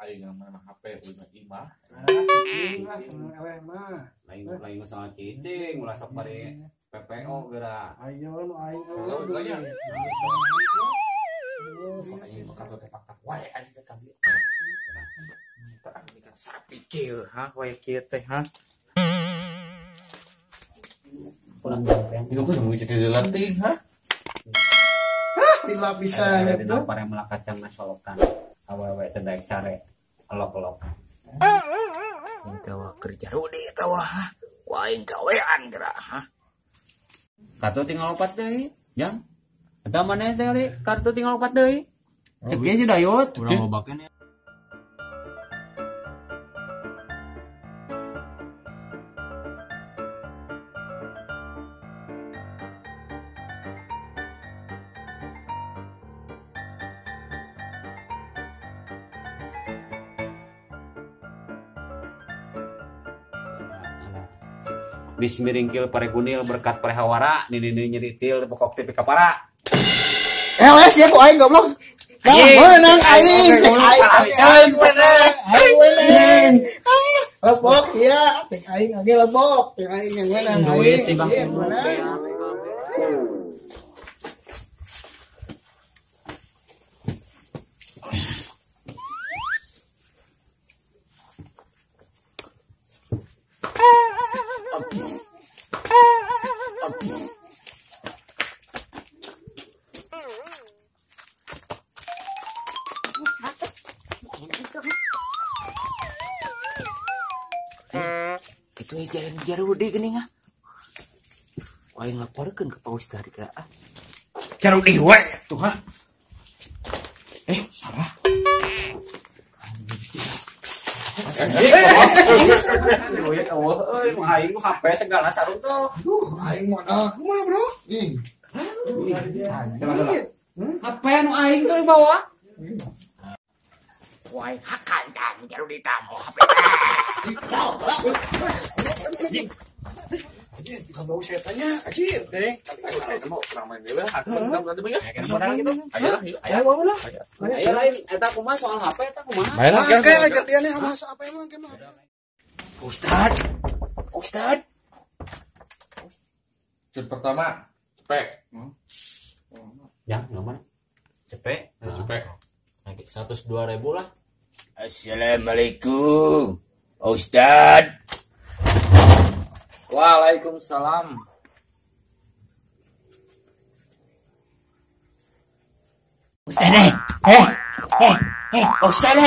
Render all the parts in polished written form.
aing mana HP imah. Lain masalah cicing, ulah sabari PPO geura. Ayo nu aing Makanya bakal tepak wae anjing kami. Tak kan sapi kieu wae kieu teh Itu semua jadi latih di lapisan di nampar yang melakacang nasolokan awewe tedaik sare elok-elokan tawa kerja rudi tawa ku aing gawean geura kartu tinggal 4 deui jang eta maneh teh kartu tinggal 4 deui cek ge si dayut urang lobakeun ya. Bismiringkil paregunil berkat parehawara nini nyeritil pokok tipe kapara. Les ya ku aing goblok. Menang aing. Aing menang. Lebok ya, tek aing age lebok. Tek aing yang menang. Duit timbang itu jarudi geuning aing laporkeun ke Pak Ustad geura jarudi we tuh salah aing mah HP segala sarung tuh. Aing mah kumaha bro? HP anu aing tuh dibawa. wae hakan dan jarudi tamu HP Anjir, kalau saya tanya, anjir, deh. mau kurang main dewe hakan tadi mah ya Modal gitu. ayo lah Ayo lain eta kumaha soal HP eta kumaha? Kayak lagi dia nih sama apa emang gimana? Ustad Cut pertama cepek. Yang mana? Cepet. Cepek. Naik 102.000 lah. Assalamualaikum Ustad. Waalaikumsalam. Ustad Ustad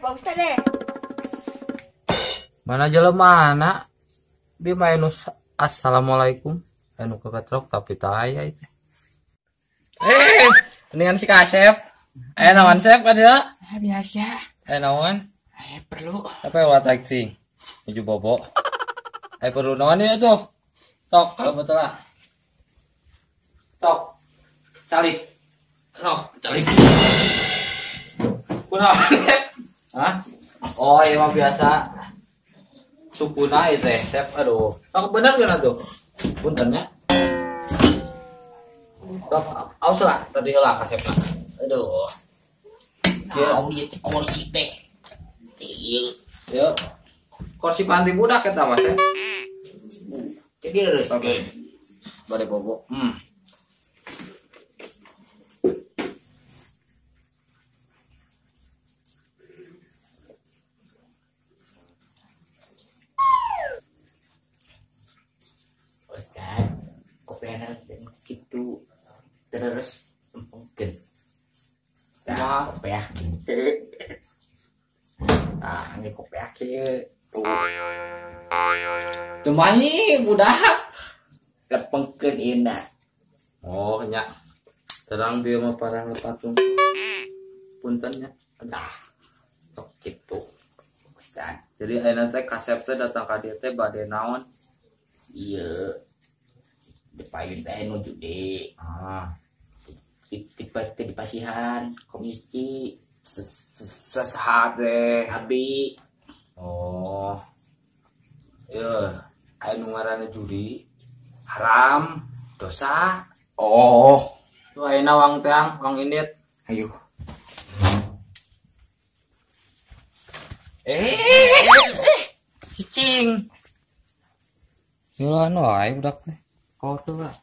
Pak Ustad Mana jelema dia main assalamualaikum anu keketrok tapi taya itu mendingan si kasep naon sep ada biasa naon perlu apa ya taksi menuju bobo perlu naon ya tuh tok kalau betul lah tok calik kunaon hah oh iya mah biasa sukuna itu sep aduh tok bener kan tuh puntennya tok aus lah tadi lah kasepna aduh mau dia kursi teh yuk kursi panti budak kita mas ya jadi harus bade bobo Ustad kopiana gitu terus mungkin kopiah ini kopiah tuh cemani budak lepengkeun indah oh nya terang dia mah parang patung puntennya dah tok gitu Ustad jadi ayeuna teh kasep teh datang ka dieu teh bade naon iya depain teh nuju deh tipe di pasihan komisi sesahat deh abi oh iya anu ngaranna judi haram Dosa. Oh, Tuh ayeuna wang teang, wang indit. ayo. Cicing. Nyulan wae budak teh. Kotor lah.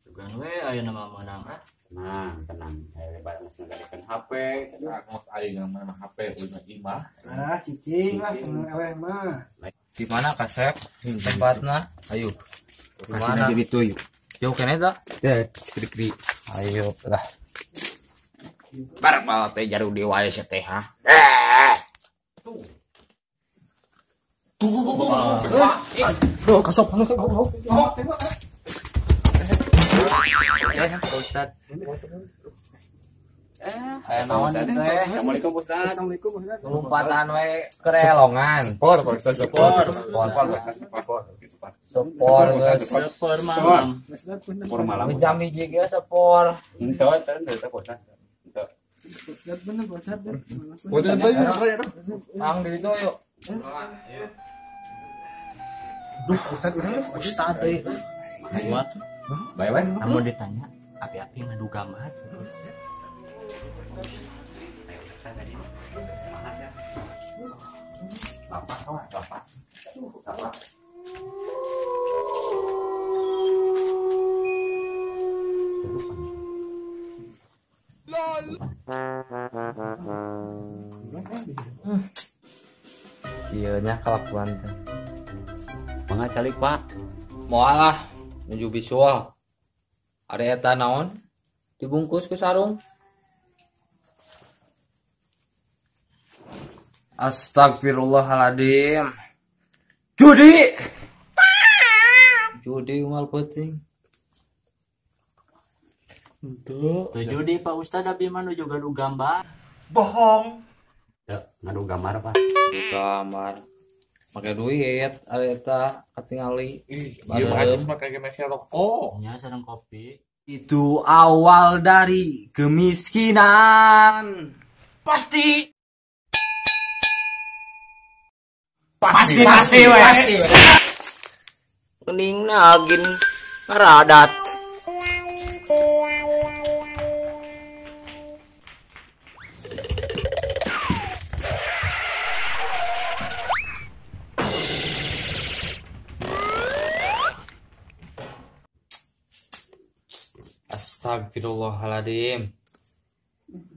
Tugan we ayeuna mah meunang ah. Tenang. Hebat ngagalikan HP. Ngos aing mana HP ulina imah. Ah, cicing lah seneng eleh mah. Di mana kasep? Tempatna. Ayo. Di mana? Kasih itu yuk. Jauh kene tak? Ya, skrik-skrik. Ayo lah. Bareng banget teh jaru di wae teh ha. Bro, kasop halo. Ya, Pak Ustad. Ayo naon teh? Assalamualaikum Ustaz. Assalamualaikum Ustaz. Lompatan we kerelongan. Por, Ustaz, por. Sepor geus. Sepor malam. Ustaz pun Sepor malam. Jam hiji ge sepor. Henteu teh Ustaz. Ustaz bener Ustaz. Boten teh ya. Mang di ditu yuk. Ustaz urang Ustad deui. Buat Bae-bae. kamu ditanya hati-hati ngadu gambar. Bapak. Ieu nya kalakuan teh. Mangga calik Pak. Moal lah menuju visual. Ada eta naon? Dibungkus ke sarung. Astagfirullahaladzim. Judi unggal penting. Tuh judi Pak Ustaz abi mah nuju ngadu gambar. Bohong. Ya, ngadu gambar Pak. Di kamar. Pakai duit, ada eta katingali. Iya mah aja mah kayak gini rokok. Nya sareng kopi. Itu awal dari kemiskinan. Pasti. Pasti. Kening nagin ngaradat. Astagfirullahaladzim.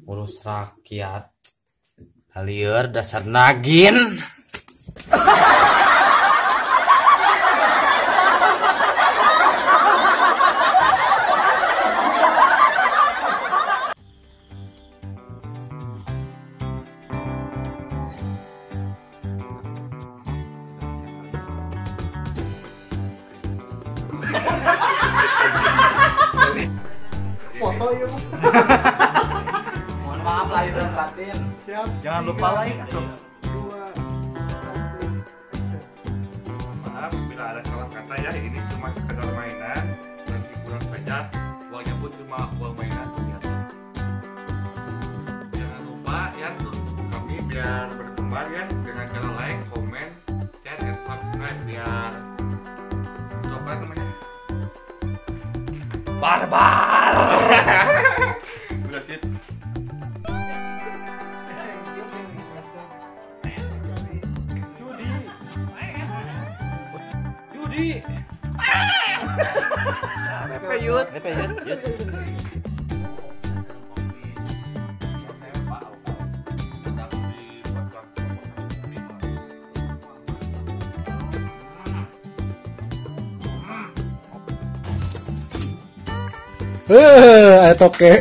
Urus rakyat. Halieur dasar nagin. Mohon maaf lahir dan batin. Jangan lupa like. Maaf bila ada salah kata ya, ini cuma sekedar mainan dan hiburan saja. Uangnya pun cuma uang mainan. Jangan lupa ya untuk kami biar berkembang ya dengan cara like, komen, share, dan subscribe biar itu apa namanya? Barbar. Udah sip. Judi. Peyut. Ayo toke.